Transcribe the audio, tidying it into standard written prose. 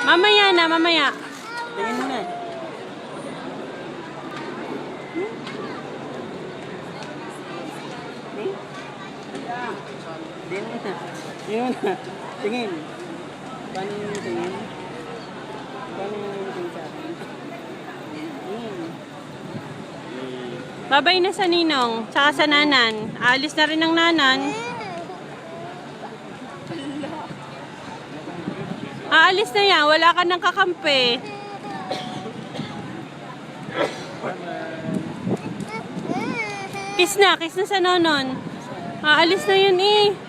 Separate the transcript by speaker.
Speaker 1: Mamaya na, mamaya.
Speaker 2: Tingin mo na. Tingin mo na. Tingin mo na. Tingin. Paano yung tingin? Paano yung tingin sa akin? Tingin.
Speaker 1: Babay na sa ninong, tsaka sa nanan. Aalis na rin ang nanan. Aalis na yan, wala ka nang kakampi. Kiss na sa nonon. Aalis na yan eh.